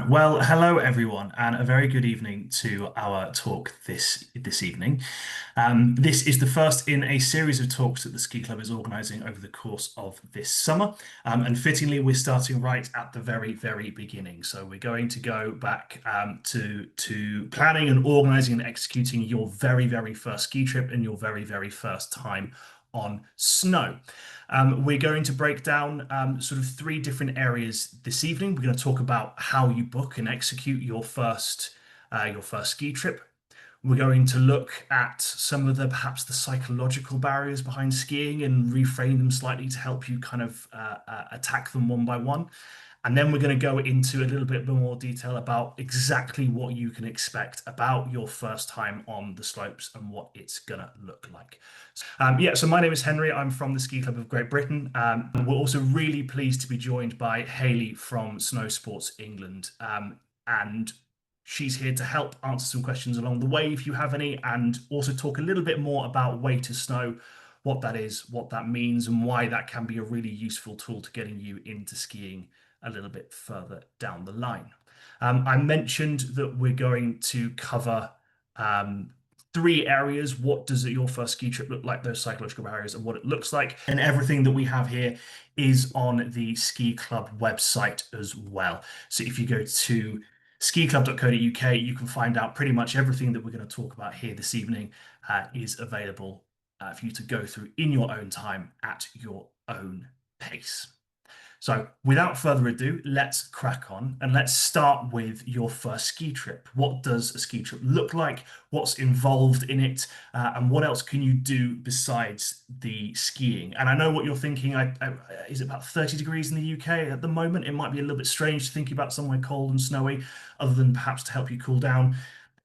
Well, hello everyone, and a very good evening to our talk this evening. This is the first in a series of talks that the Ski Club is organising over the course of this summer. And fittingly, we're starting right at the very beginning. So we're going to go back to planning and organising and executing your very first ski trip and your very first time on snow. We're going to break down sort of three different areas this evening. We're going to talk about how you book and execute your first ski trip. We're going to look at some of the perhaps the psychological barriers behind skiing and reframe them slightly to help you kind of attack them one by one. And then we're going to go into a little bit more detail about exactly what you can expect about your first time on the slopes and what it's going to look like. So my name is Henry. I'm from the Ski Club of Great Britain. We're also really pleased to be joined by Hayley from Snowsport England. And she's here to help answer some questions along the way if you have any, and also talk a little bit more about weight to snow, what that is, what that means, and why that can be a really useful tool to getting you into skiing a little bit further down the line. I mentioned that we're going to cover three areas. What does your first ski trip look like, those psychological barriers, and what it looks like. And everything that we have here is on the Ski Club website as well. So if you go to skiclub.co.uk, you can find out pretty much everything that we're going to talk about here this evening is available for you to go through in your own time at your own pace. So without further ado, let's crack on and let's start with your first ski trip. What does a ski trip look like? What's involved in it? And what else can you do besides the skiing? And I know what you're thinking. Is it about 30 degrees in the UK at the moment? It might be a little bit strange to think about somewhere cold and snowy, other than perhaps to help you cool down.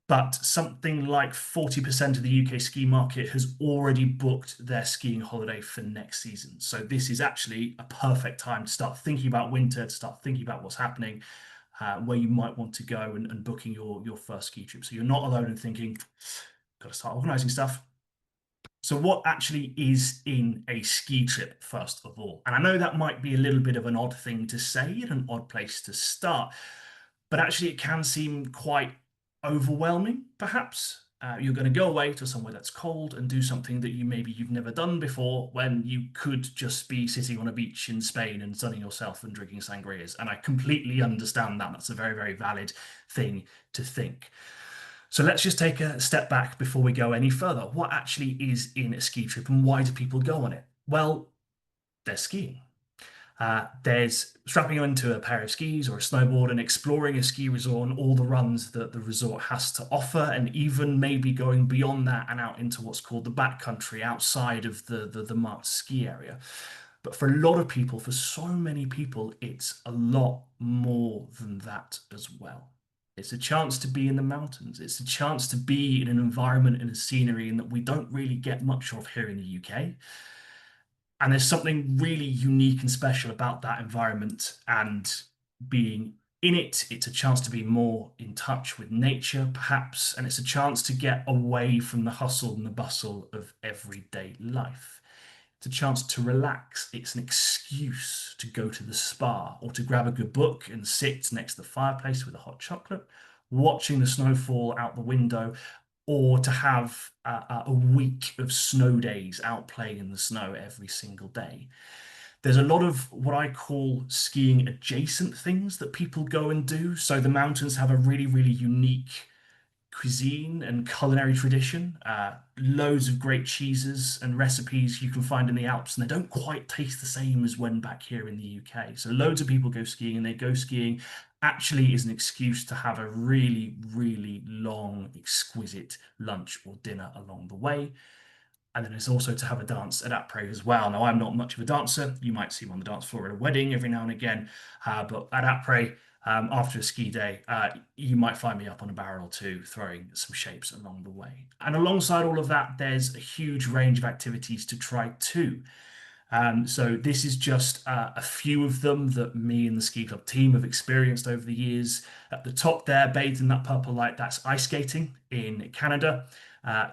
But something like 40% of the UK ski market has already booked their skiing holiday for next season. So this is actually a perfect time to start thinking about winter, to start thinking about what's happening, where you might want to go and booking your first ski trip. So you're not alone in thinking, got to start organising stuff. So what actually is in a ski trip, first of all? And I know that might be a little bit of an odd thing to say and an odd place to start, but actually it can seem quite overwhelming, perhaps. You're going to go away to somewhere that's cold and do something that you've never done before, when you could just be sitting on a beach in Spain and sunning yourself and drinking sangrias. And I completely understand that. That's a very valid thing to think. So let's just take a step back before we go any further. What actually is in a ski trip and why do people go on it? Well, they're skiing. There's strapping onto a pair of skis or a snowboard and exploring a ski resort and all the runs that the resort has to offer, and even maybe going beyond that and out into what's called the backcountry outside of the marked ski area. But for a lot of people, for so many people, it's a lot more than that as well. It's a chance to be in the mountains. It's a chance to be in an environment and a scenery that we don't really get much of here in the UK. And there's something really unique and special about that environment and being in it. It's a chance to be more in touch with nature, perhaps, and it's a chance to get away from the hustle and the bustle of everyday life. It's a chance to relax. It's an excuse to go to the spa or to grab a good book and sit next to the fireplace with a hot chocolate, watching the snowfall out the window, or to have a week of snow days out playing in the snow every single day. There's a lot of what I call skiing adjacent things that people go and do. So the mountains have a really unique cuisine and culinary tradition. Loads of great cheeses and recipes you can find in the Alps, and they don't quite taste the same as when back here in the UK. So loads of people go skiing, and they go skiing actually is an excuse to have a really long, exquisite lunch or dinner along the way. And then it's also to have a dance at après as well. Now, I'm not much of a dancer. You might see me on the dance floor at a wedding every now and again, but at après, after a ski day, you might find me up on a barrel or two throwing some shapes along the way. And alongside all of that, there's a huge range of activities to try too. So this is just a few of them that me and the Ski Club team have experienced over the years. At the top there, bathed in that purple light, that's ice skating in Canada.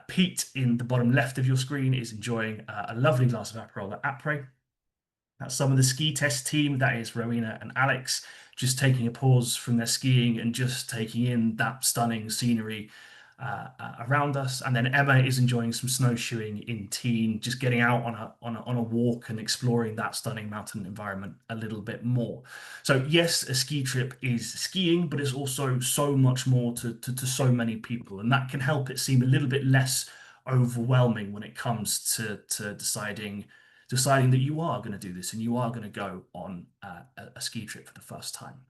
Pete in the bottom left of your screen is enjoying a lovely glass of Aperol at Après. That's some of the ski test team. That is Rowena and Alex. just taking a pause from their skiing and just taking in that stunning scenery around us. And then Emma is enjoying some snowshoeing in Teen, just getting out on a walk and exploring that stunning mountain environment a little bit more. So yes, a ski trip is skiing, but it's also so much more to so many people, and that can help it seem a little bit less overwhelming when it comes to deciding that you are going to do this and you are going to go on a ski trip for the first time.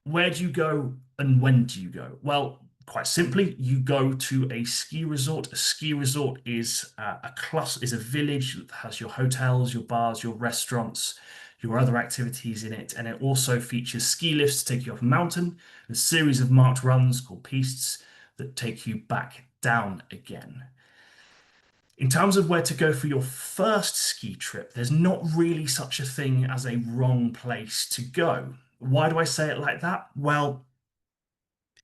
Where do you go and when do you go? Well, quite simply, you go to a ski resort. A ski resort is a cluster, is a village that has your hotels, your bars, your restaurants, your other activities in it, and it also features ski lifts to take you up a mountain, a series of marked runs called pistes that take you back down again. In terms of where to go for your first ski trip, there's not really such a thing as a wrong place to go. Why do I say it like that? Well,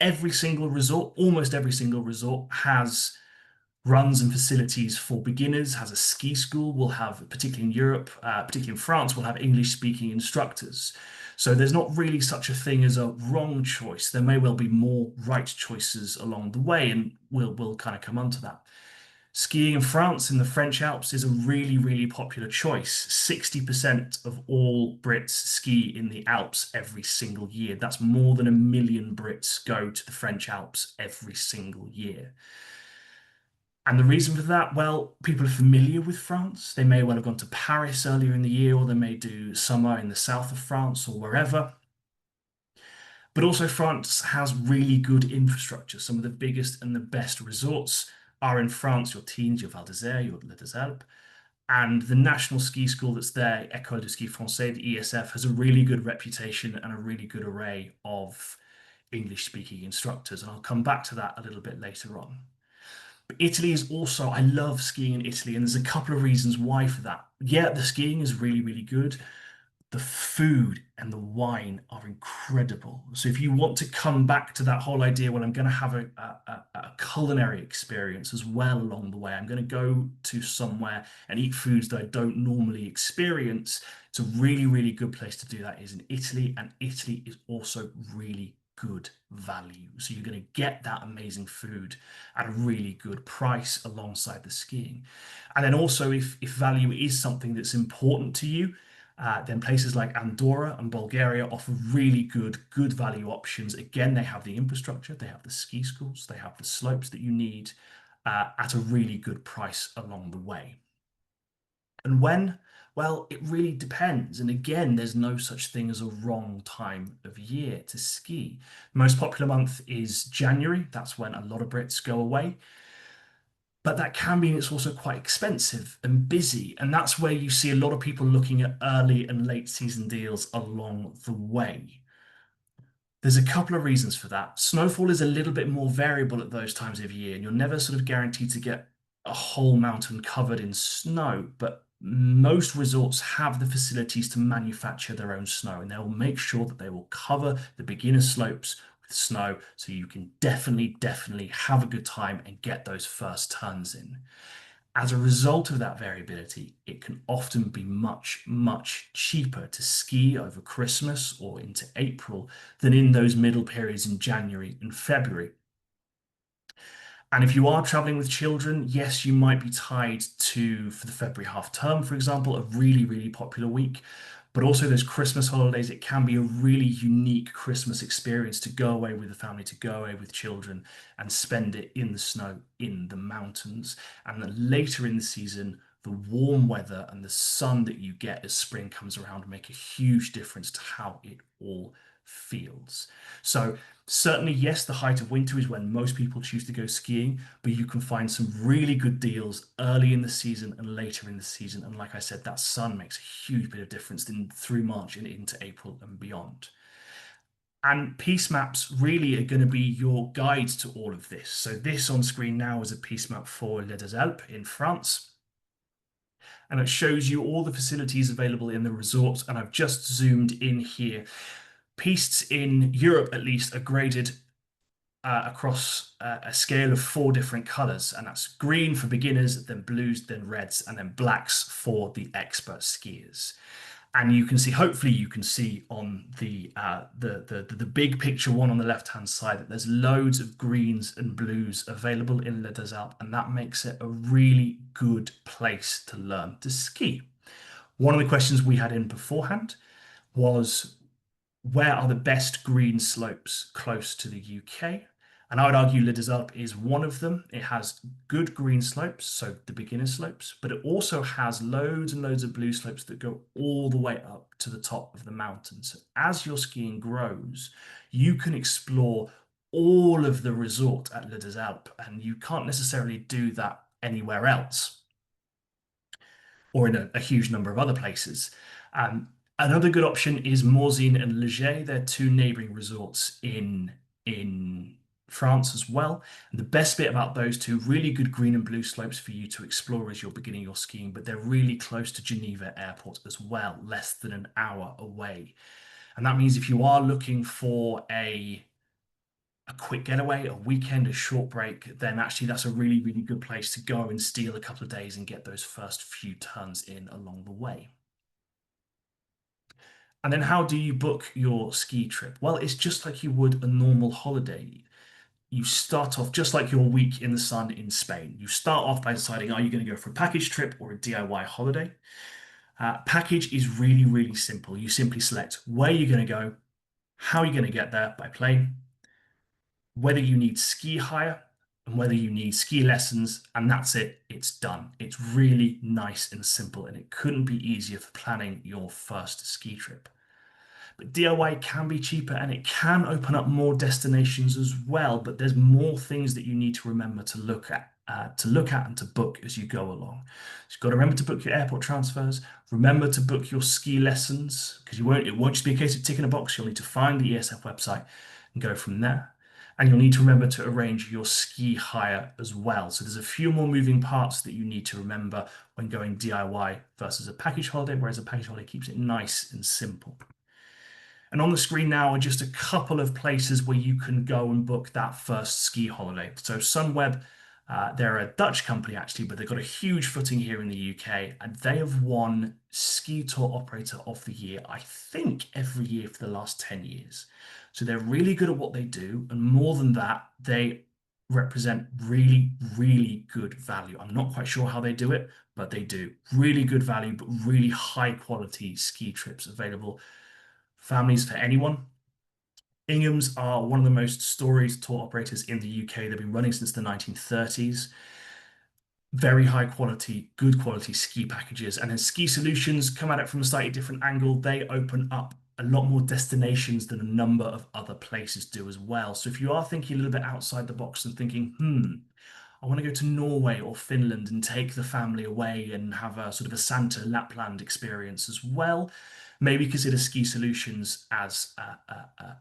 every single resort, almost every single resort, has runs and facilities for beginners, has a ski school, will have, particularly in Europe, particularly in France, will have English speaking instructors. So there's not really such a thing as a wrong choice. There may well be more right choices along the way, and we'll kind of come onto that. Skiing in France in the French Alps is a really, really popular choice. 60% of all Brits ski in the Alps every single year. That's more than 1 million Brits go to the French Alps every single year. And the reason for that, well, people are familiar with France. They may well have gone to Paris earlier in the year, or they may do summer in the south of France or wherever. But also, France has really good infrastructure. Some of the biggest and the best resorts are in France, your Teens, your Val d'Isère, your Les Deux Alpes. And the national ski school that's there, École de Ski Français, the ESF, has a really good reputation and a really good array of English speaking instructors. And I'll come back to that a little bit later on. But Italy is also, I love skiing in Italy, and there's a couple of reasons why for that. Yeah, the skiing is really, really good. The food and the wine are incredible. So if you want to come back to that whole idea, well, I'm going to have a culinary experience as well along the way. I'm going to go to somewhere and eat foods that I don't normally experience. It's a really, really good place to do that is in Italy, and Italy is also really good value. So you're going to get that amazing food at a really good price alongside the skiing. And then also, if value is something that's important to you, then places like Andorra and Bulgaria offer really good value options. Again, they have the infrastructure, they have the ski schools, they have the slopes that you need at a really good price along the way. And when? Well, it really depends. And again, there's no such thing as a wrong time of year to ski. The most popular month is January. That's when a lot of Brits go away. But that can mean it's also quite expensive and busy. And that's where you see a lot of people looking at early and late season deals along the way. There's a couple of reasons for that. Snowfall is a little bit more variable at those times of year, and you're never sort of guaranteed to get a whole mountain covered in snow. But most resorts have the facilities to manufacture their own snow, and they will make sure that they will cover the beginner slopes with snow so you can definitely have a good time and get those first turns in. As a result of that variability, it can often be much cheaper to ski over Christmas or into April than in those middle periods in January and February. And if you are traveling with children, yes, you might be tied to, for the February half term, for example, a really, really popular week. But also those Christmas holidays, it can be a really unique Christmas experience to go away with the family, to go away with children and spend it in the snow, in the mountains. And then later in the season, the warm weather and the sun that you get as spring comes around make a huge difference to how it all feels. So certainly, yes, the height of winter is when most people choose to go skiing, but you can find some really good deals early in the season and later in the season. And like I said, that sun makes a huge bit of difference through March and into April and beyond. And piece maps really are going to be your guide to all of this. So this on screen now is a piece map for Les Deux Alpes in France. And it shows you all the facilities available in the resorts. And I've just zoomed in here. Pistes in Europe, at least, are graded across a scale of 4 different colors, and that's green for beginners, then blues, then reds, and then blacks for the expert skiers. And you can see, hopefully, you can see on the big picture one on the left-hand side that there's loads of greens and blues available in Les Deux Alpes, and that makes it a really good place to learn to ski. One of the questions we had in beforehand was where are the best green slopes close to the UK? And I would argue Les Deux Alpes is one of them. It has good green slopes, so the beginner slopes, but it also has loads and loads of blue slopes that go all the way up to the top of the mountain. So as your skiing grows, you can explore all of the resort at Les Deux Alpes, and you can't necessarily do that anywhere else or in a huge number of other places. Um, Another good option is Morzine and Leger. They're two neighboring resorts in France as well. And the best bit about those two, really good green and blue slopes for you to explore as you're beginning your skiing, but they're really close to Geneva Airport as well, less than an hour away. And that means if you are looking for a quick getaway, a weekend, a short break, then actually that's a really, really good place to go and steal a couple of days and get those first few turns in along the way. And then how do you book your ski trip? Well, it's just like you would a normal holiday. You start off just like your week in the sun in Spain. You start off by deciding, are you going to go for a package trip or a DIY holiday? Package is really, really simple. You simply select where you're going to go, how you're going to get there by plane, whether you need ski hire and whether you need ski lessons, and that's it. It's done. It's really nice and simple, and it couldn't be easier for planning your first ski trip. But DIY can be cheaper and it can open up more destinations as well. But there's more things that you need to remember to look at and to book as you go along. So you've got to remember to book your airport transfers. Remember to book your ski lessons because it won't just be a case of ticking a box. You'll need to find the ESF website and go from there. And you'll need to remember to arrange your ski hire as well. So there's a few more moving parts that you need to remember when going DIY versus a package holiday, whereas a package holiday keeps it nice and simple. And on the screen now are just a couple of places where you can go and book that first ski holiday. So Sunweb, they're a Dutch company actually, but they've got a huge footing here in the UK, and they have won Ski Tour Operator of the Year, I think, every year for the last 10 years. So they're really good at what they do, and more than that, they represent really, really good value. I'm not quite sure how they do it, but they do. Really good value, but really high quality ski trips available families for anyone. Ingham's are one of the most storied tour operators in the UK. They've been running since the 1930s. Very high quality, good quality ski packages. And then Ski Solutions come at it from a slightly different angle. They open up a lot more destinations than a number of other places do as well. So if you are thinking a little bit outside the box and thinking, I want to go to Norway or Finland and take the family away and have a sort of a Santa Lapland experience as well. Maybe consider Ski Solutions as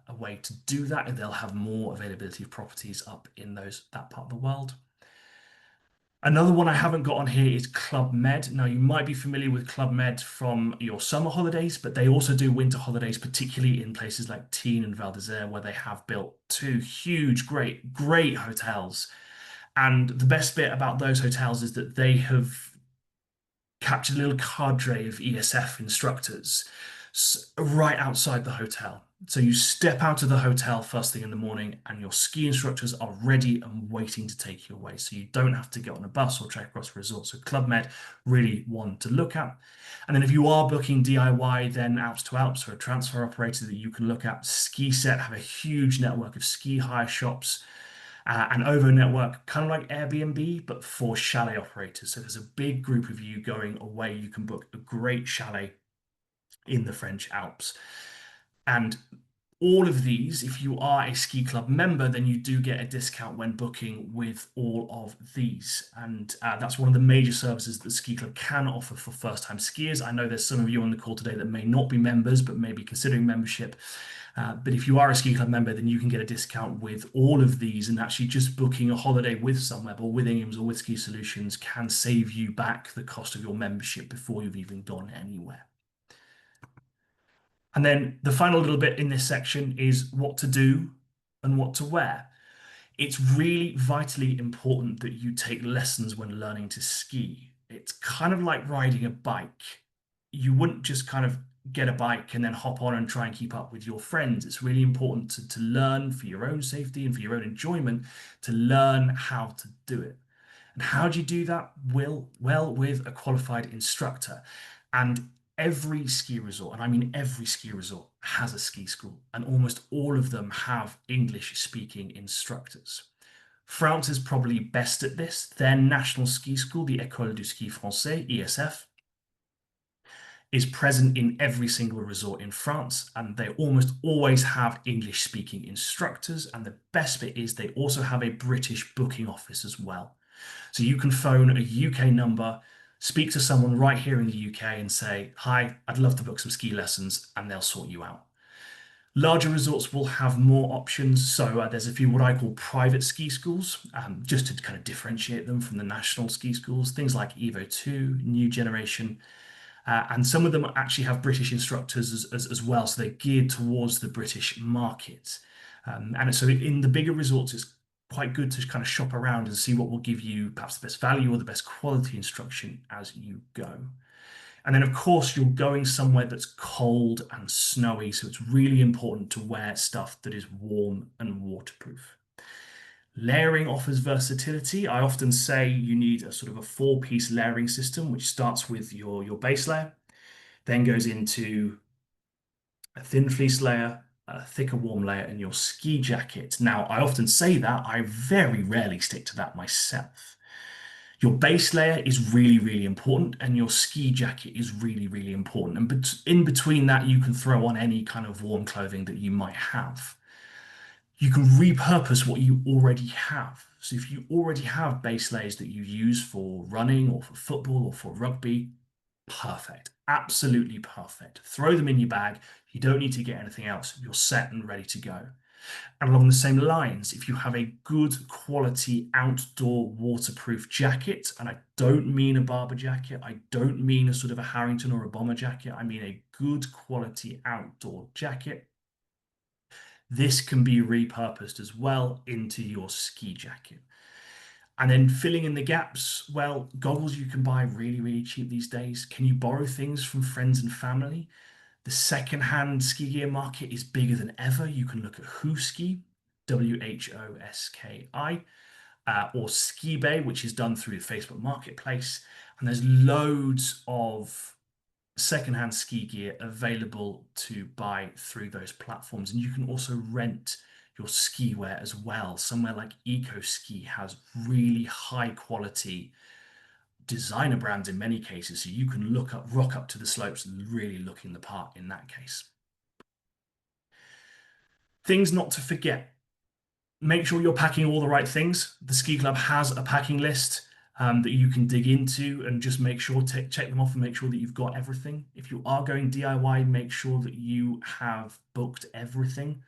a way to do that, and they'll have more availability of properties up in that part of the world. Another one I haven't got on here is Club Med. Now, you might be familiar with Club Med from your summer holidays, but they also do winter holidays, particularly in places like Tignes and Val d'Isère, where they have built two huge, great, great hotels. And the best bit about those hotels is that they have captured a little cadre of ESF instructors right outside the hotel. So you step out of the hotel first thing in the morning and your ski instructors are ready and waiting to take you away. So you don't have to get on a bus or trek across the resort. So Club Med, really one to look at. And then if you are booking DIY, then Alps to Alps or a transfer operator that you can look at, Ski Set have a huge network of ski hire shops. And OVO Network, kind of like Airbnb, but for chalet operators. So there's a big group of you going away. You can book a great chalet in the French Alps. And all of these, if you are a ski club member, then you do get a discount when booking with all of these. And that's one of the major services that the ski club can offer for first-time skiers. I know there's some of you on the call today that may not be members, but may be considering membership. But if you are a ski club member, then you can get a discount with all of these, and actually just booking a holiday with Sunweb or with Ingham's or with Ski Solutions can save you back the cost of your membership before you've even gone anywhere. And then the final little bit in this section is what to do and what to wear. It's really vitally important that you take lessons when learning to ski. It's kind of like riding a bike. You wouldn't just kind of get a bike and then hop on and try and keep up with your friends. It's really important to learn for your own safety and for your own enjoyment to learn how to do it. And how do you do that? Well, with a qualified instructor. And every ski resort, and I mean every ski resort, has a ski school, and almost all of them have English speaking instructors. France is probably best at this. Their national ski school, the École du Ski Français, ESF, is present in every single resort in France, and they almost always have English speaking instructors. And the best bit is they also have a British booking office as well. So you can phone a UK number, speak to someone right here in the UK and say, "Hi, I'd love to book some ski lessons," and they'll sort you out. Larger resorts will have more options. So there's a few what I call private ski schools, just to kind of differentiate them from the national ski schools. Things like Evo 2, New Generation, and some of them actually have British instructors as well. So they're geared towards the British market. And so in the bigger resorts, it's quite good to kind of shop around and see what will give you perhaps the best value or the best quality instruction as you go. And then, of course, you're going somewhere that's cold and snowy. So it's really important to wear stuff that is warm and waterproof. Layering offers versatility. I often say you need a sort of a four-piece layering system, which starts with your base layer, then goes into a thin fleece layer, a thicker warm layer, and your ski jacket. Now, I often say that, I very rarely stick to that myself. Your base layer is really, really important, and your ski jacket is really, really important. And in between that, you can throw on any kind of warm clothing that you might have. You can repurpose what you already have. So if you already have base layers that you use for running or for football or for rugby, perfect. Absolutely perfect. Throw them in your bag. You don't need to get anything else. You're set and ready to go. And along the same lines, if you have a good quality outdoor waterproof jacket, and I don't mean a Barber jacket, I don't mean a sort of a Harrington or a bomber jacket, I mean a good quality outdoor jacket, this can be repurposed as well into your ski jacket. And then filling in the gaps, well, goggles you can buy really, really cheap these days. Can you borrow things from friends and family? The second-hand ski gear market is bigger than ever. You can look at Whoski, Whoski, or Skibay, which is done through the Facebook Marketplace. And there's loads of second-hand ski gear available to buy through those platforms. And you can also rent your ski wear as well. Somewhere like Eco Ski has really high quality designer brands in many cases, so you can rock up to the slopes and really looking the part in that case. Things not to forget. Make sure you're packing all the right things. The ski club has a packing list that you can dig into and just make sure to check them off and make sure that you've got everything. If you are going DIY, make sure that you have booked everything.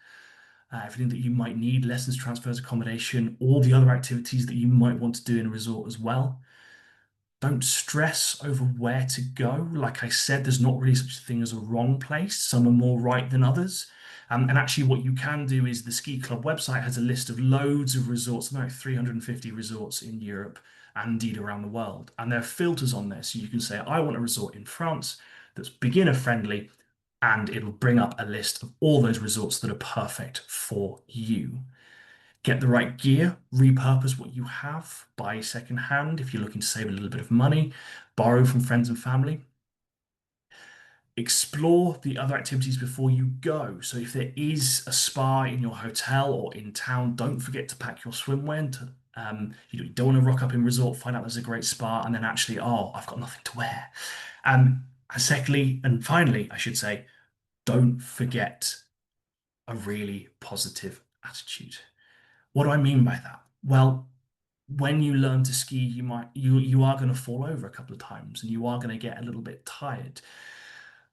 Everything that you might need, lessons, transfers, accommodation, all the other activities that you might want to do in a resort as well. Don't stress over where to go. Like I said, there's not really such a thing as a wrong place. Some are more right than others. And actually, what you can do is the ski club website has a list of loads of resorts, about 350 resorts in Europe and indeed around the world. And there are filters on there. So you can say, I want a resort in France that's beginner friendly, and it'll bring up a list of all those resorts that are perfect for you. Get the right gear, repurpose what you have, buy secondhand if you're looking to save a little bit of money, borrow from friends and family. Explore the other activities before you go. So if there is a spa in your hotel or in town, don't forget to pack your swimwear. You don't want to rock up in resort, find out there's a great spa, and then actually, oh, I've got nothing to wear. And secondly, and finally, I should say, don't forget a really positive attitude. What do I mean by that? Well, when you learn to ski, you are going to fall over a couple of times and you are going to get a little bit tired.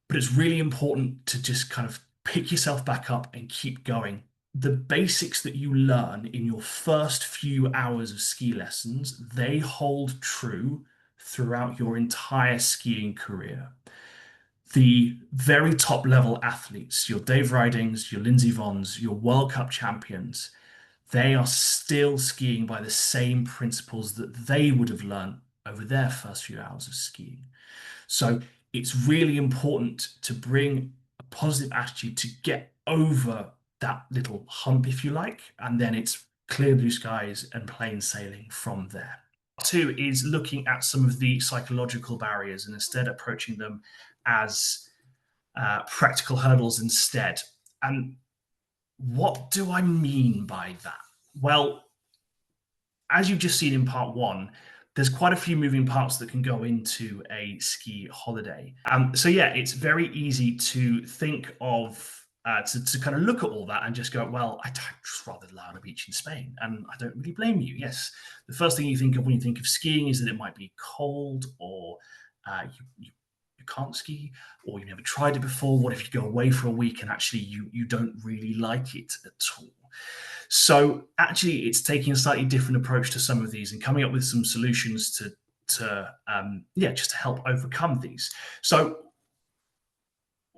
But it's really important to just kind of pick yourself back up and keep going. The basics that you learn in your first few hours of ski lessons, they hold true throughout your entire skiing career. The very top level athletes, your Dave Ridings, your Lindsey Vonns, your World Cup champions, they are still skiing by the same principles that they would have learned over their first few hours of skiing. So it's really important to bring a positive attitude to get over that little hump, if you like, and then it's clear blue skies and plain sailing from there. Two is looking at some of the psychological barriers and instead approaching them as practical hurdles instead. And what do I mean by that? Well, as you've just seen in part one, there's quite a few moving parts that can go into a ski holiday. So yeah, it's very easy to think of to kind of look at all that and just go, well, I'd just rather lie on a beach in Spain, and I don't really blame you. Yes, the first thing you think of when you think of skiing is that it might be cold, or you can't ski, or you never tried it before. What if you go away for a week and actually you don't really like it at all? So actually, it's taking a slightly different approach to some of these and coming up with some solutions just to help overcome these. So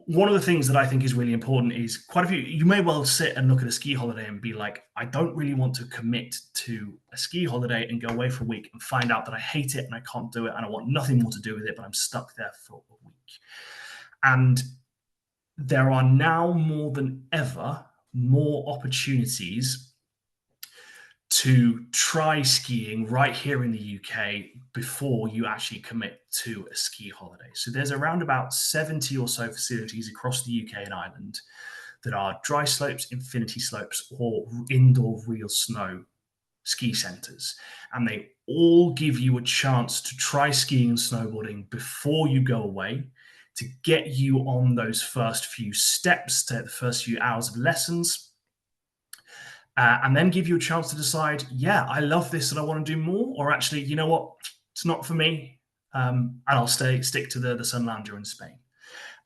one of the things that I think is really important is quite a few. You may well sit and look at a ski holiday and be like, I don't really want to commit to a ski holiday and go away for a week and find out that I hate it and I can't do it and I want nothing more to do with it, but I'm stuck there for a week. And there are now more than ever more opportunities to try skiing right here in the UK before you actually commit to a ski holiday. So there's around about 70 or so facilities across the UK and Ireland that are dry slopes, infinity slopes, or indoor real snow ski centres. And they all give you a chance to try skiing and snowboarding before you go away, to get you on those first few steps, to the first few hours of lessons, and then give you a chance to decide, yeah, I love this and I want to do more, or actually, you know what, it's not for me, and I'll stick to the Sunlounger in Spain.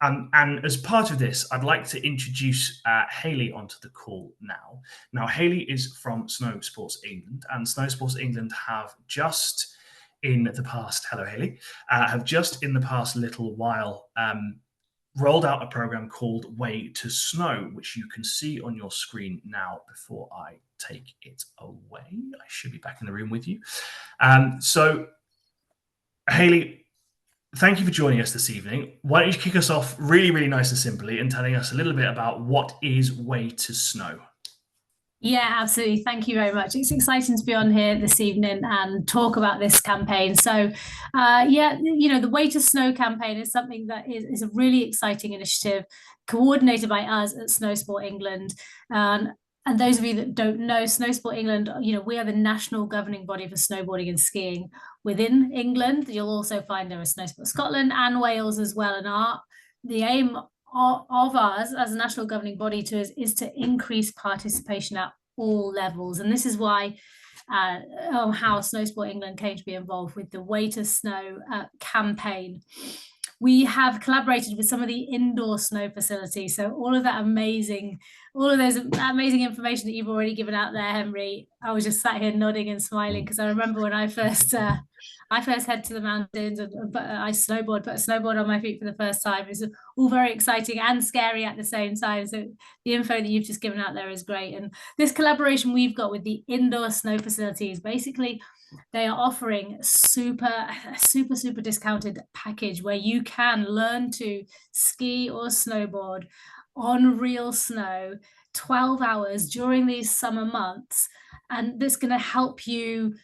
And as part of this, I'd like to introduce Hayley onto the call now. Now, Hayley is from Snowsport England, and Snowsport England have just in the past, hello Hayley, have just in the past little while rolled out a program called Way to Snow, which you can see on your screen now before I take it away. I should be back in the room with you. So, Hayley, thank you for joining us this evening. Why don't you kick us off really, really nice and simply and telling us a little bit about what is Way to Snow? Yeah, absolutely. Thank you very much. It's exciting to be on here this evening and talk about this campaign. So, the Way to Snow campaign is something that is a really exciting initiative coordinated by us at Snowsport England. And those of you that don't know, Snowsport England, we are the national governing body for snowboarding and skiing within England. You'll also find there is Snowsport Scotland and Wales as well. And the aim of us as a national governing body is to increase participation at all levels. And this is why how Snowsport England came to be involved with the Way to Snow campaign. We have collaborated with some of the indoor snow facilities. So all of those amazing information that you've already given out there, Henry, I was just sat here nodding and smiling because I remember when I first head to the mountains and put a snowboard on my feet for the first time. It's all very exciting and scary at the same time. So the info that you've just given out there is great. And this collaboration we've got with the indoor snow facilities, basically they are offering super discounted package where you can learn to ski or snowboard on real snow 12 hours during these summer months. And that's going to help you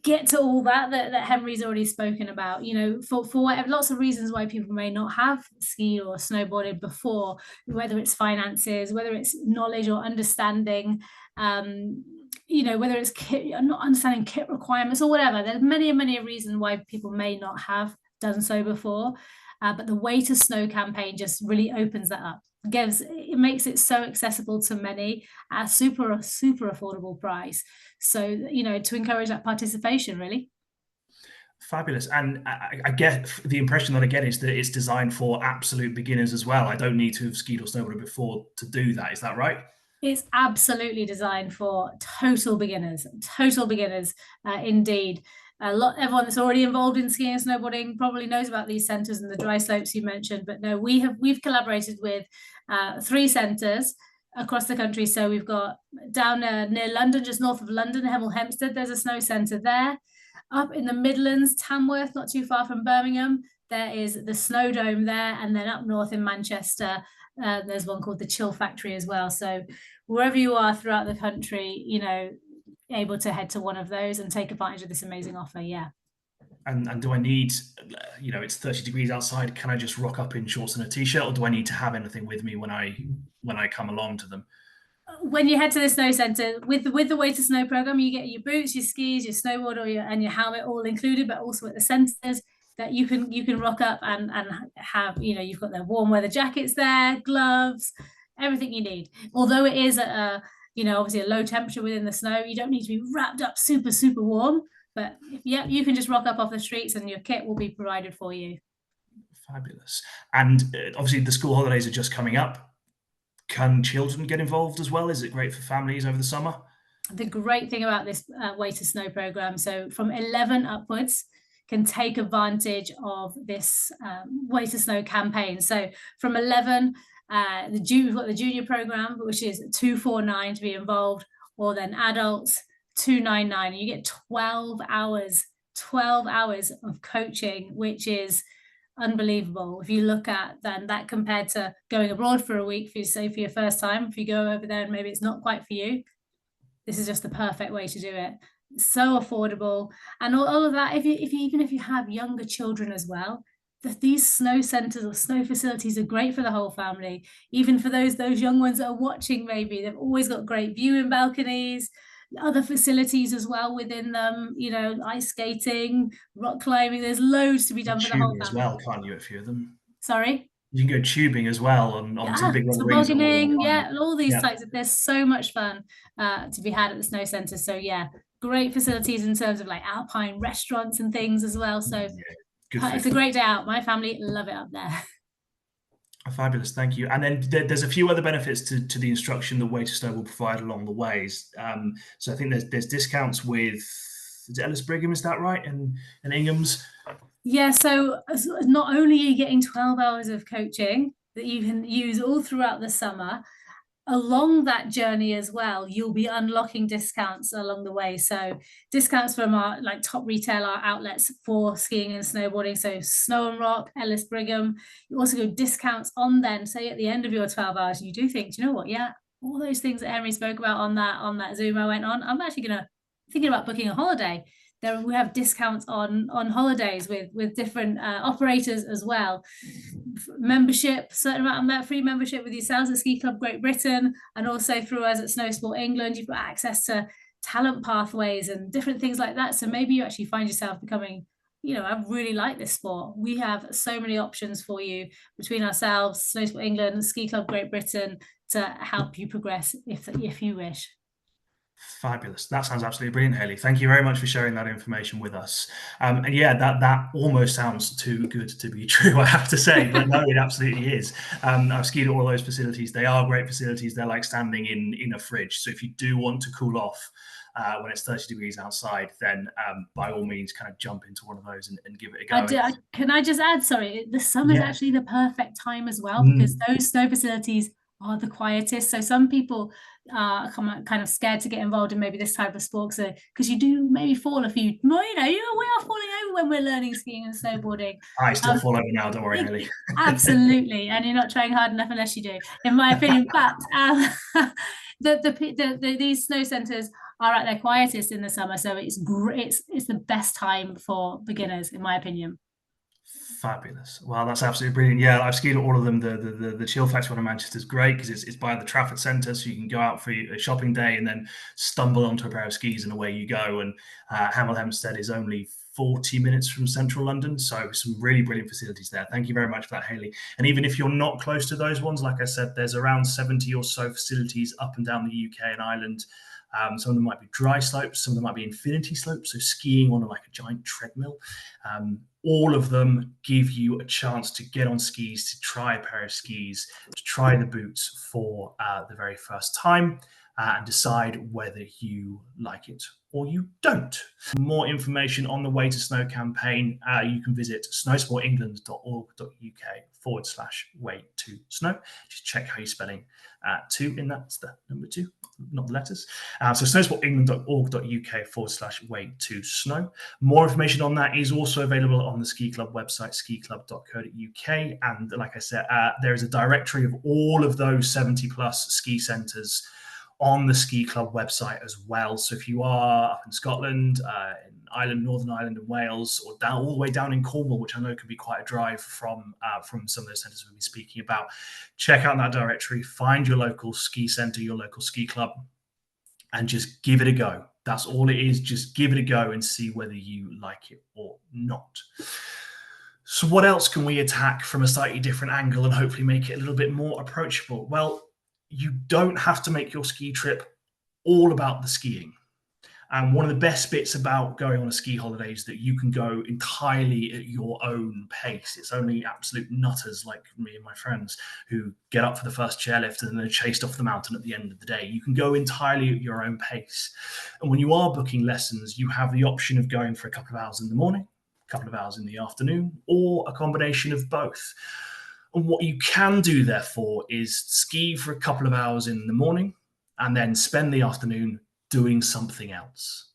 get to all that Henry's already spoken about, for whatever, lots of reasons why people may not have skied or snowboarded before, whether it's finances, whether it's knowledge or understanding, whether it's not understanding kit requirements or whatever. There's many reasons why people may not have done so before, but the Way to Snow campaign just really opens that up. It makes it so accessible to many at a super affordable price. So, to encourage that participation, really. Fabulous. And I get the impression that I get is that it's designed for absolute beginners as well. I don't need to have skied or snowboarded before to do that. Is that right? It's absolutely designed for total beginners, indeed. Everyone that's already involved in skiing and snowboarding probably knows about these centres and the dry slopes you mentioned, but no, we've collaborated with 3 centres across the country. So we've got down near London, just north of London, Hemel Hempstead, there's a snow centre there. Up in the Midlands, Tamworth, not too far from Birmingham, there is the Snow Dome there, and then up north in Manchester, there's one called the Chill Factory as well. So wherever you are throughout the country, able to head to one of those and take advantage of this amazing offer. Yeah. And do I need, it's 30 degrees outside. Can I just rock up in shorts and a t-shirt, or do I need to have anything with me when I come along to them? When you head to the snow centre with the Way to Snow program, you get your boots, your skis, your snowboard, and your helmet all included, but also at the centres that you can rock up and have, you've got their warm weather jackets there, gloves, everything you need. Although it is obviously a low temperature within the snow, you don't need to be wrapped up super, super warm. But yeah, you can just rock up off the streets and your kit will be provided for you. Fabulous. And obviously the school holidays are just coming up. Can children get involved as well? Is it great for families over the summer? The great thing about this Way to Snow program, so from 11 upwards, can take advantage of this Way to Snow campaign. So from 11, we've got the junior program, which is 249 to be involved, or then adults 299. You get 12 hours of coaching, which is unbelievable. If you look at then that compared to going abroad for a week, for your first time, if you go over there and maybe it's not quite for you, this is just the perfect way to do it. So affordable, and all of that. Even if you have younger children as well, these snow centers or snow facilities are great for the whole family. Even for those young ones that are watching, maybe they've always got great viewing balconies, other facilities as well within them, ice skating, rock climbing. There's loads to be done for the whole Tubing as family. well, can't you, a few of them? Sorry? You can go tubing as well on some big rubber rings. Tobogganing, all these types of, there's so much fun to be had at the snow centre. So yeah, great facilities in terms of like alpine restaurants and things as well. So it's a great day out. My family love it up there. Fabulous, thank you. And then there's a few other benefits to the instruction that Way to Snow will provide along the ways. So I think there's discounts with, is it Ellis Brigham, is that right? And Ingham's? Yeah, so not only are you getting 12 hours of coaching that you can use all throughout the summer, along that journey as well, you'll be unlocking discounts along the way. So discounts from our top retailer outlets for skiing and snowboarding. So Snow and Rock, Ellis Brigham. You also go discounts on then, say at the end of your 12 hours, you do think, do you know what? Yeah, all those things that Henry spoke about on that Zoom I went on, I'm actually thinking about booking a holiday. We have discounts on holidays with different operators as well. Membership, certain amount of free membership with yourselves at Ski Club Great Britain, and also through us at Snowsport England. You've got access to talent pathways and different things like that. So maybe you actually find yourself becoming, I really like this sport. We have so many options for you between ourselves, Snowsport England, Ski Club Great Britain, to help you progress if you wish. Fabulous. That sounds absolutely brilliant, Hayley. Thank you very much for sharing that information with us. And yeah, that almost sounds too good to be true, I have to say, but no, it absolutely is. I've skied at all those facilities. They are great facilities. They're like standing in a fridge. So if you do want to cool off when it's 30 degrees outside, then by all means, kind of jump into one of those and give it a go. Can I just add, sorry, the summer is actually the perfect time as well, because those snow facilities are the quietest. So some people are kind of scared to get involved in maybe this type of sport, because you do maybe fall a few, we are falling over when we're learning skiing and snowboarding. I still fall over now, don't worry, Hayley. Absolutely, and you're not trying hard enough unless you do, in my opinion. But these snow centres are at their quietest in the summer, so it's great. It's the best time for beginners, in my opinion. Fabulous. Well, that's absolutely brilliant. Yeah, I've skied at all of them. The Chill Factory one in Manchester is great because it's by the Trafford Centre, so you can go out for a shopping day and then stumble onto a pair of skis and away you go. And Hemel Hempstead is only 40 minutes from central London, so some really brilliant facilities there. Thank you very much for that, Hayley. And even if you're not close to those ones, like I said, there's around 70 or so facilities up and down the UK and Ireland. Some of them might be dry slopes, some of them might be infinity slopes, so skiing on like a giant treadmill. All of them give you a chance to get on skis, to try a pair of skis, to try the boots for the very first time. and decide whether you like it or you don't. For more information on the Way to Snow campaign, you can visit snowsportengland.org.uk/way to snow. Just check how you're spelling two in that. It's the number two, not the letters. So snowsportengland.org.uk/way to snow. More information on that is also available on the Ski Club website, skiclub.co.uk. And like I said, there is a directory of all of those 70 plus ski centres on the Ski Club website as well. So if you are up in Scotland, in Ireland, Northern Ireland and Wales, or down all the way down in Cornwall, which I know can be quite a drive from some of those centres we've been speaking about, check out that directory, find your local ski centre, your local ski club, and just give it a go. That's all it is. Just give it a go and see whether you like it or not. So what else can we attack from a slightly different angle and hopefully make it a little bit more approachable? Well, you don't have to make your ski trip all about the skiing. And one of the best bits about going on a ski holiday is that you can go entirely at your own pace. It's only absolute nutters like me and my friends who get up for the first chairlift and then are chased off the mountain at the end of the day. You can go entirely at your own pace. And when you are booking lessons, you have the option of going for a couple of hours in the morning, a couple of hours in the afternoon, or a combination of both. And what you can do, therefore, is ski for a couple of hours in the morning and then spend the afternoon doing something else.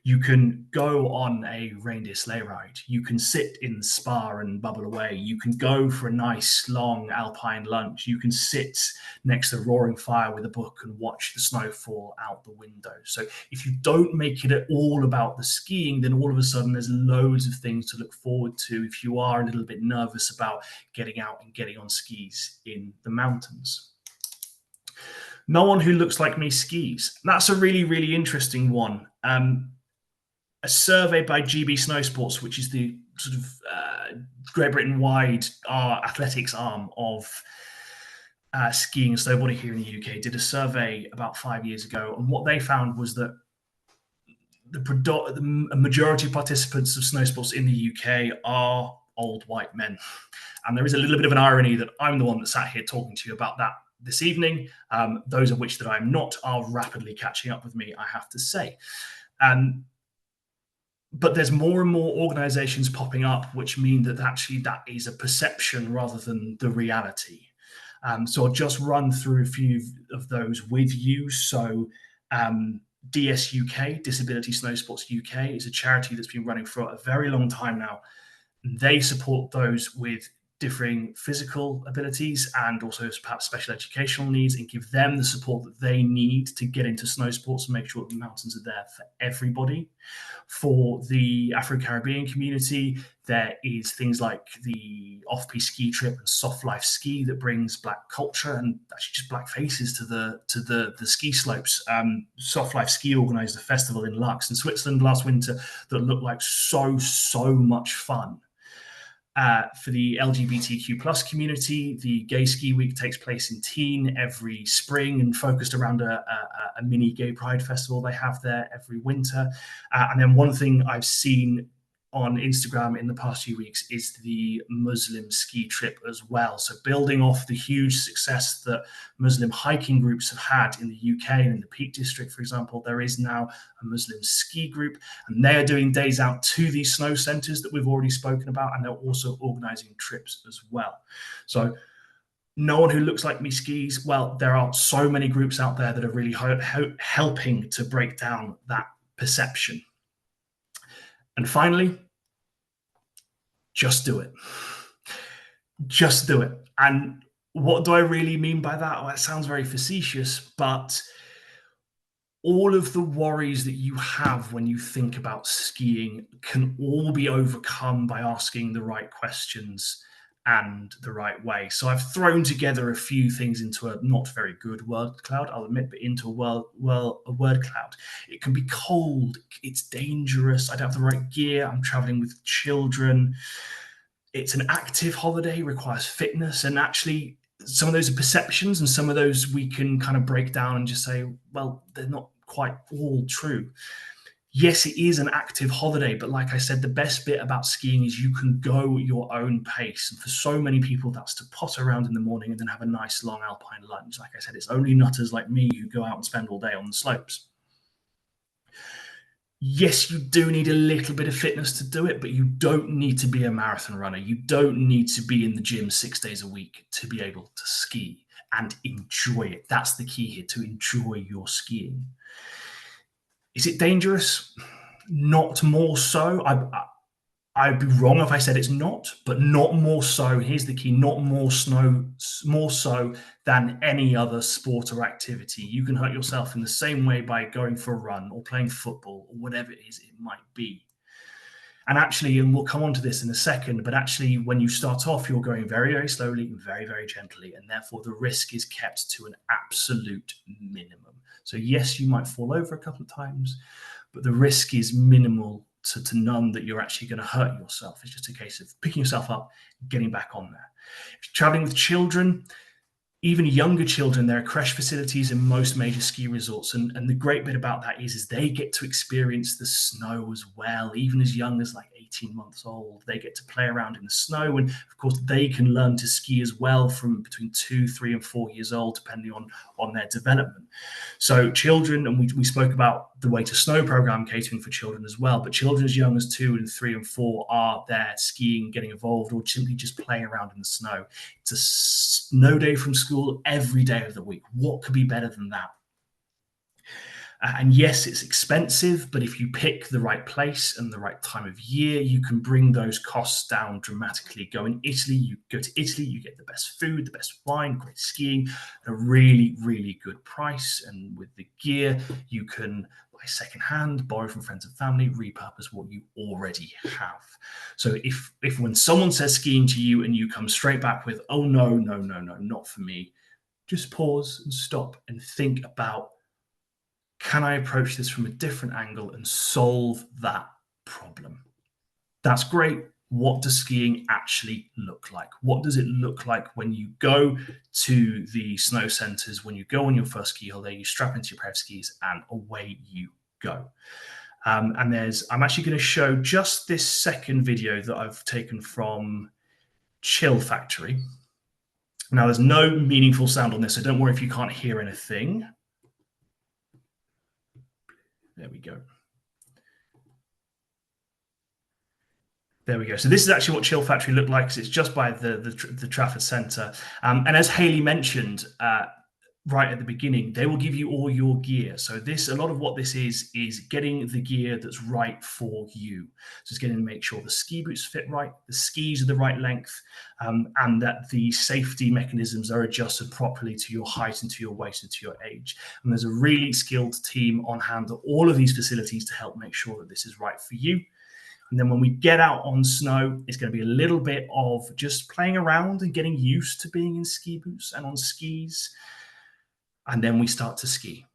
You can go on a reindeer sleigh ride. You can sit in the spa and bubble away. You can go for a nice long alpine lunch. You can sit next to a roaring fire with a book and watch the snow fall out the window. So if you don't make it all about the skiing, then all of a sudden there's loads of things to look forward to if you are a little bit nervous about getting out and getting on skis in the mountains. No one who looks like me skis. That's a really, really interesting one. A survey by GB Snowsports, which is the sort of Great Britain-wide athletics arm of skiing and snowboarding here in the UK, did a survey about 5 years ago. And what they found was that the majority of participants of snowsports in the UK are old white men. And there is a little bit of an irony that I'm the one that sat here talking to you about that this evening. Those of which that I'm not are rapidly catching up with me, I have to say. But there's more and more organizations popping up, which mean that actually that is a perception rather than the reality. So I'll just run through a few of those with you. So DSUK, Disability Snowsports UK, is a charity that's been running for a very long time now. They support those with differing physical abilities and also perhaps special educational needs, and give them the support that they need to get into snow sports and make sure that the mountains are there for everybody. For the Afro-Caribbean community, there is things like the off-piste ski trip and soft life ski that brings Black culture and actually just Black faces to the ski slopes. Soft life ski organised a festival in Lux in Switzerland last winter that looked like so much fun. For the LGBTQ plus community, the Gay Ski Week takes place in Teen every spring and focused around a mini gay pride festival they have there every winter. And then one thing I've seen on Instagram in the past few weeks is the Muslim ski trip as well. So building off the huge success that Muslim hiking groups have had in the UK and in the Peak District, for example, there is now a Muslim ski group, and they are doing days out to these snow centres that we've already spoken about, and they're also organising trips as well. So no one who looks like me skis. Well, there are so many groups out there that are really helping to break down that perception. And finally, just do it. Just do it. And what do I really mean by that? Well, it sounds very facetious, but all of the worries that you have when you think about skiing can all be overcome by asking the right questions and the right way. So I've thrown together a few things into a not very good word cloud, I'll admit, but into a word cloud. It can be cold, it's dangerous, I don't have the right gear, I'm traveling with children, it's an active holiday, requires fitness, and actually some of those are perceptions and some of those we can kind of break down and just say, well, they're not quite all true. Yes, it is an active holiday, but like I said, the best bit about skiing is you can go your own pace. And for so many people, that's to potter around in the morning and then have a nice long alpine lunch. Like I said, it's only nutters like me who go out and spend all day on the slopes. Yes, you do need a little bit of fitness to do it, but you don't need to be a marathon runner. You don't need to be in the gym 6 days a week to be able to ski and enjoy it. That's the key here, to enjoy your skiing. Is it dangerous? Not more so. I'd be wrong if I said it's not, but not more so. Here's the key: not more so than any other sport or activity. You can hurt yourself in the same way by going for a run or playing football or whatever it is it might be. And actually, and we'll come on to this in a second, but actually, when you start off, you're going very, very slowly and very, very gently, and therefore the risk is kept to an absolute minimum. So yes, you might fall over a couple of times, but the risk is minimal to none that you're actually going to hurt yourself. It's just a case of picking yourself up, getting back on there. If you're traveling with children, even younger children, there are crash facilities in most major ski resorts. And the great bit about that is they get to experience the snow as well, even as young as like 18 months old. They get to play around in the snow. And of course, they can learn to ski as well from between 2, 3, and 4 years old, depending on their development. So children, and we spoke about the Way to Snow program catering for children as well, but children as young as 2 and 3 and 4 are there skiing, getting involved, or simply just playing around in the snow. It's a snow day from school every day of the week. What could be better than that? And yes, it's expensive, but if you pick the right place and the right time of year, you can bring those costs down dramatically. Go to Italy, you get the best food, the best wine, great skiing at a really, really good price. And with the gear, you can buy secondhand, borrow from friends and family, repurpose what you already have. So if when someone says skiing to you and you come straight back with, oh, no, not for me, just pause and stop and think about, can I approach this from a different angle and solve that problem? That's great. What does skiing actually look like? What does it look like when you go to the snow centers, when you go on your first ski holiday, you strap into your pair of skis and away you go. I'm actually going to show just this second video that I've taken from Chill Factory. Now, there's no meaningful sound on this, so don't worry if you can't hear anything. There we go. There we go. So this is actually what Chill Factory looked like. So it's just by the Trafford Centre. And as Hayley mentioned right at the beginning, they will give you all your gear. So a lot of what this is getting the gear that's right for you. So it's getting to make sure the ski boots fit right, the skis are the right length, and that the safety mechanisms are adjusted properly to your height and to your weight and to your age. And there's a really skilled team on hand at all of these facilities to help make sure that this is right for you. And then when we get out on snow, it's going to be a little bit of just playing around and getting used to being in ski boots and on skis. And then we start to ski.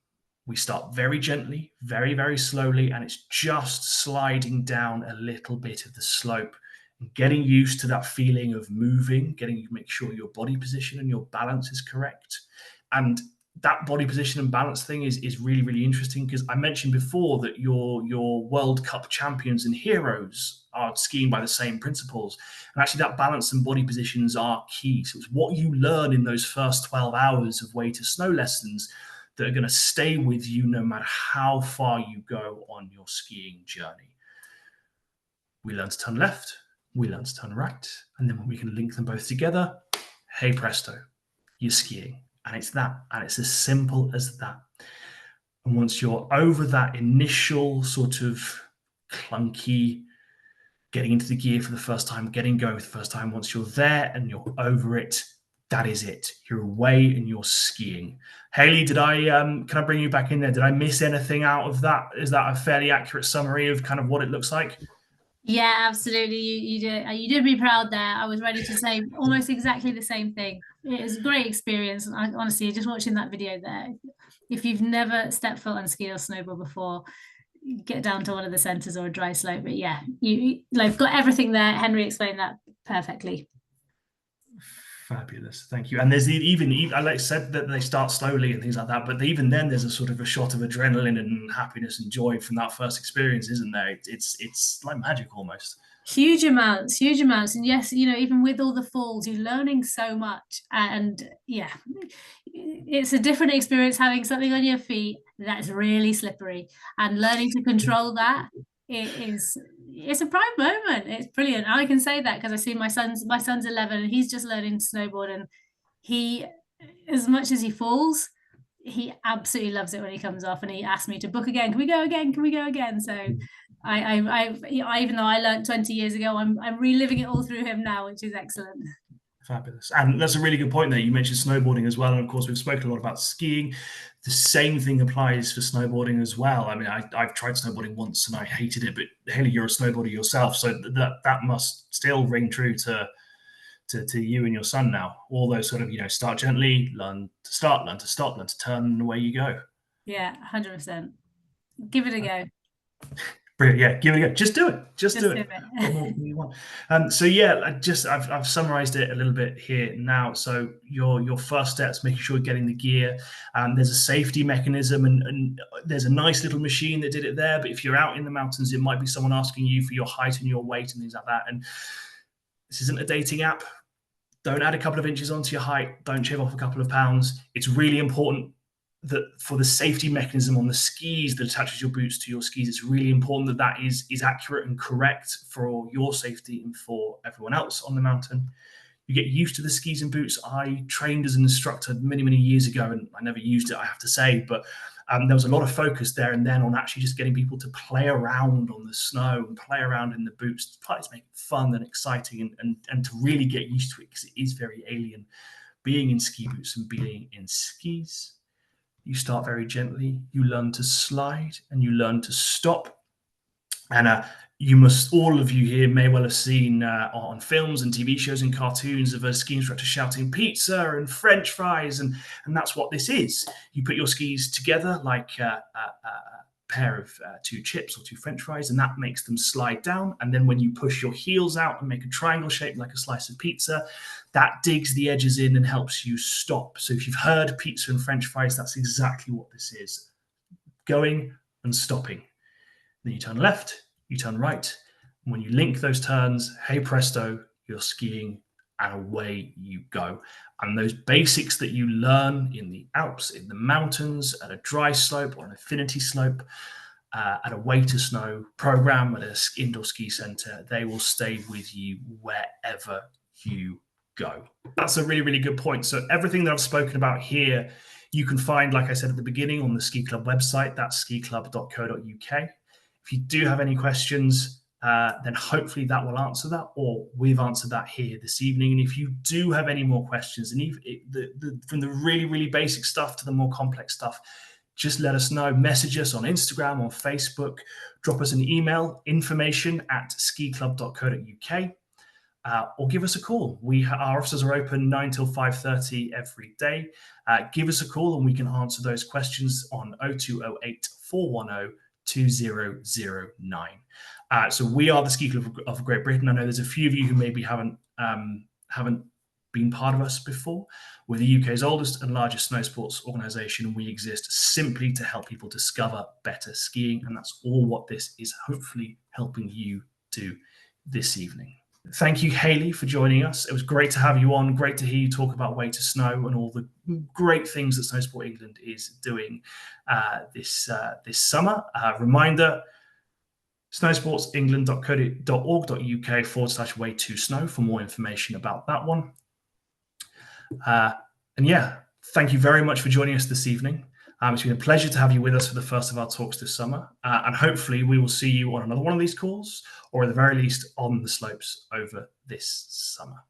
We start very gently, very, very slowly, and it's just sliding down a little bit of the slope and getting used to that feeling of moving, make sure your body position and your balance is correct. And that body position and balance thing is really, really interesting, because I mentioned before that your World Cup champions and heroes are skiing by the same principles. And actually that balance and body positions are key. So it's what you learn in those first 12 hours of Way to Snow lessons that are going to stay with you no matter how far you go on your skiing journey. We learn to turn left, we learn to turn right, and then when we can link them both together, hey presto, you're skiing. And it's that, and it's as simple as that. And once you're over that initial sort of clunky, getting into the gear for the first time, getting going for the first time, once you're there and you're over it, that is it. You're away and you're skiing. Hayley, can I bring you back in there? Did I miss anything out of that? Is that a fairly accurate summary of kind of what it looks like? Yeah, absolutely. You did me proud there. I was ready to say almost exactly the same thing. It was a great experience. And honestly, just watching that video there, if you've never stepped foot on ski or snowboard before, get down to one of the centres or a dry slope. But yeah, you've got everything there. Henry explained that perfectly. Fabulous, thank you. And there's even I like I said that they start slowly and things like that, but even then there's a sort of a shot of adrenaline and happiness and joy from that first experience, isn't there? It's like magic almost. Huge amounts, huge amounts. And yes, even with all the falls, you're learning so much. And yeah, it's a different experience having something on your feet that's really slippery, and learning to control that. It's a prime moment. It's brilliant. I can say that because I see my son's 11 and he's just learning to snowboard, and he, as much as he falls, he absolutely loves it when he comes off, and he asked me to book again. Can we go again? Can we go again? So I even though I learned 20 years ago, I'm reliving it all through him now, which is excellent. Fabulous. And that's a really good point there. You mentioned snowboarding as well. And of course, we've spoken a lot about skiing. The same thing applies for snowboarding as well. I mean, I've tried snowboarding once and I hated it, but Hayley, you're a snowboarder yourself. So that must still ring true to you and your son now. All those sort of, start gently, learn to start, learn to stop, learn to turn, and away you go. Yeah, 100%. Give it a go. Brilliant. Yeah, give it a go. Just do it. Just do it. it. What more can you want? So yeah, I've summarized it a little bit here now. So your first steps, making sure you're getting the gear. There's a safety mechanism, and there's a nice little machine that did it there. But if you're out in the mountains, it might be someone asking you for your height and your weight and things like that. And this isn't a dating app. Don't add a couple of inches onto your height. Don't shave off a couple of pounds. It's really important that for the safety mechanism on the skis that attaches your boots to your skis, it's really important that that is accurate and correct for your safety and for everyone else on the mountain. You get used to the skis and boots. I trained as an instructor many, many years ago, and I never used it, I have to say, but there was a lot of focus there and then on actually just getting people to play around on the snow and play around in the boots, try to make it fun and exciting and to really get used to it, because it is very alien being in ski boots and being in skis. You start very gently, you learn to slide and you learn to stop. And all of you here may well have seen on films and TV shows and cartoons of a ski instructor shouting pizza and French fries, and that's what this is. You put your skis together like a pair of two chips or two French fries, and that makes them slide down. And then when you push your heels out and make a triangle shape like a slice of pizza, that digs the edges in and helps you stop. So if you've heard pizza and French fries, that's exactly what this is. Going and stopping. Then you turn left, you turn right. And when you link those turns, hey presto, you're skiing and away you go. And those basics that you learn in the Alps, in the mountains, at a dry slope or an affinity slope, at a way to snow program, at an indoor ski center, they will stay with you wherever you go. That's a really, really good point. So everything that I've spoken about here, you can find, like I said at the beginning, on the Ski Club website. That's skiclub.co.uk. If you do have any questions, then hopefully that will answer that, or we've answered that here this evening. And if you do have any more questions, and from the really, really basic stuff to the more complex stuff, just let us know. Message us on Instagram, on Facebook, drop us an email, information@skiclub.co.uk. Or give us a call. Our offices are open 9 till 5:30 every day. Give us a call and we can answer those questions on 0208 410 2009. So we are the Ski Club of Great Britain. I know there's a few of you who maybe haven't been part of us before. We're the UK's oldest and largest snow sports organisation, and we exist simply to help people discover better skiing, and that's all what this is hopefully helping you do this evening. Thank you, Hayley, for joining us. It was great to have you on. Great to hear you talk about Way to Snow and all the great things that Snowsport England is doing this summer. Reminder, snowsportsengland.org.uk/way to snow for more information about that one. And yeah, thank you very much for joining us this evening. It's been a pleasure to have you with us for the first of our talks this summer. And hopefully we will see you on another one of these calls, or at the very least on the slopes over this summer.